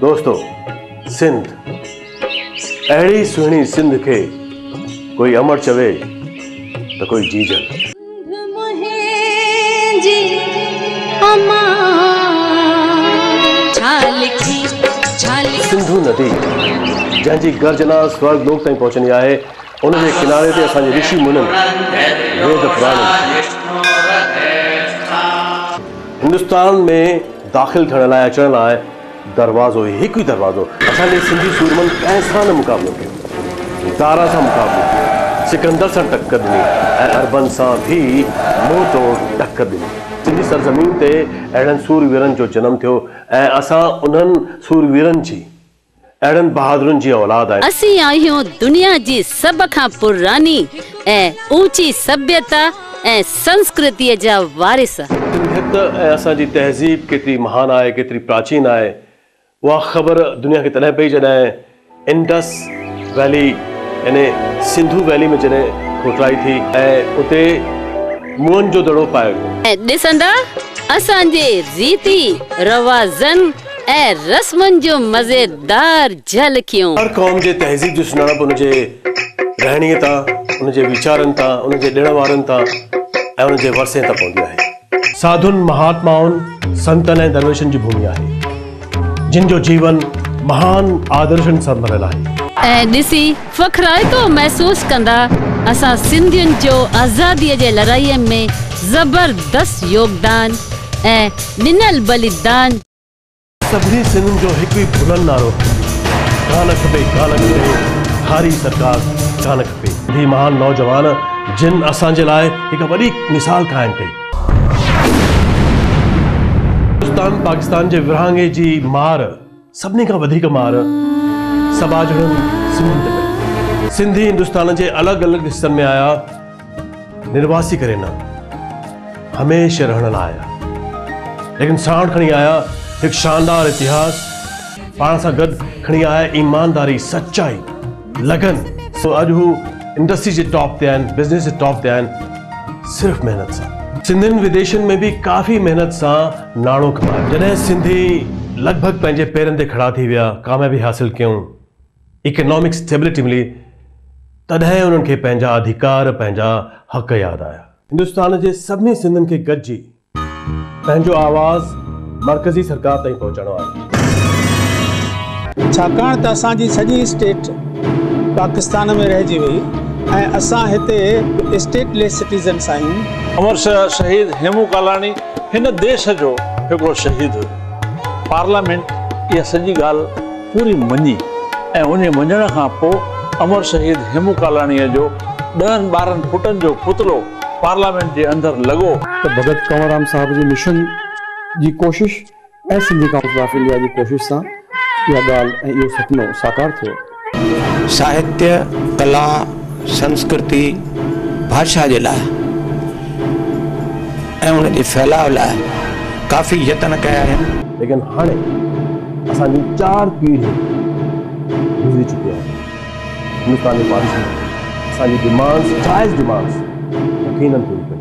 दोस्तों, सिंध अड़ी सुहिणी सिंध के कोई अमर चवे तो कोई जीजन। सिंधु नदी जंहिंजी गर्जना स्वर्ग लोक ताईं पहुचंदी आहे, उनके किनारे ते असांजे ऋषि मुनिनि वेद पुराण हिंदुस्तान में दाखिल थियण लाइ अचण लाइ दरवाज़ो हिकु ई दरवाज़ो असांजे सिंधी सूरमन कंहिं सां न मुक़ाबिलो कयो, दारा सां मुक़ाबिलो कयो, सिकंदर सां टक्कर ॾिनी ऐं अरबन सां भी मुंहुं तोड़ टक्कर ॾिनी। सिंधी सरज़मीन ते अहिड़नि सूरवीरनि जो जनम थियो ऐं असां उन्हनि सूरवीरनि जी अहिड़नि बहादुरनि जी औलाद आहे। असीं आहियूं दुनिया जी सभ खां पुरानी ऐं ऊंची सभ्यता ऐं संस्कृतीअ जा वारिस। सिंधियत ऐं असांजी तहज़ीब केतिरी महान आहे, केतिरी प्राचीन आहे, उहा ख़बर दुनिया खे तॾहिं पई जॾहिं इंडस वैली यानी सिंधु वैली में जॾहिं खोटराई थी ऐं उते मुअनि जो दड़ो पायो वियो। ऐं ॾिसंदा असांजे रीति रवाज़नि ऐं रस्मनि जो मज़ेदार झलकियूं। हर क़ौम जे तहज़ीब जी सुञाणप उनजे रहणीअ तां, उनजे वीचारनि तां, उनजे ॾिण वारनि तां ऐं उनजे वरसे तां पवंदी आहे। साधुनि महात्माउनि संतनि ऐं दरवेशनि जी भूमि आहे, जिन जो जीवन महान आदर्शनि सां भरियल आहे। ऐं ॾिसी फ़ख़्राइतो महसूस कंदा असां सिंधियुनि जो आज़ादीअ जे लड़ाईअ में ज़बरदस्त योगदान ऐं ॾिनल बलिदान। सभिनी सिंधियुनि जो हिकु ई बुलंद नारो, गान खपे गान खपे, हारी सरकार गान खपे। ही महान नौजवान जिन असांजे लाइ हिकु वॾी मिसाल क़ाइमु कई। हिंदुस्तान पाकिस्तान जे विरहाङे जी मार सभिनी खां वधीक मार समाजनि सिंधियुनि ते पई। सिंधी हिंदुस्तान जे अलॻि अलॻि हिस्सनि में आया, निर्वासी करे न, हमेशह रहण लाइ आया, लेकिन साण खणी आया एक शानदार इतिहास, पाण सां गॾु खणी आया ईमानदारी, सच्चाई, लगन। सो अॼु हू इंडस्ट्री जे टॉप ते आहिनि, बिज़नेस जे टॉप ते आहिनि, सिर्फ़ मेहनत सां। सिंधियुनि विदेशनि में भी काफ़ी मेहनत सां नाणो कमायो। जॾहिं सिंधी लॻभॻि पंहिंजे पेरनि ते खड़ा थी विया, कामयाबी हासिल कयूं, इकोनॉमिक स्टेबिलिटी मिली, तॾहिं उन्हनि खे पंहिंजा अधिकार, पंहिंजा हक़ यादि आया। हिंदुस्तान जे सभिनी सिंधियुनि खे गॾिजी पंहिंजो आवाज़ मरकज़ी सरकार ताईं पहुचाइणो आहे। छाकाणि त असांजी सॼी स्टेट पाकिस्तान में रहिजी वई ऐं असां हिते स्टेटलेस सिटीज़न्स आहियूं। अमर शहीद हेमू कालाणी हिन देश जो हिकिड़ो शहीद हुयो। पार्लियामेंट इहा सॼी ॻाल्हि पूरी मञी ऐं उन मञण खां पोइ अमर शहीद हेमू कालाणीअ जो 10-12 फुटनि जो पुतलो पार्लियामेंट जे अंदरि लॻो। त भगत कंवरराम साहब जी मिशन जी कोशिश ऐं सिंधी काउंसिल ऑफ इंडिया जी कोशिश सां इहा ॻाल्हि ऐं इहो सुपिनो साकार थियो। साहित्य, कला, संस्कृति, भाषा जे लाइ ऐं उन जे फैलाव लाइ काफ़ी यत्न कया आहिनि, लेकिन हाणे असांजी 4 पीढ़ी गुज़री चुकी आहे। हिंदुस्तान जी पॉलिसी असांजी डिमांड्स, जाइज़ डिमांड्स यकीनन पूरी कई।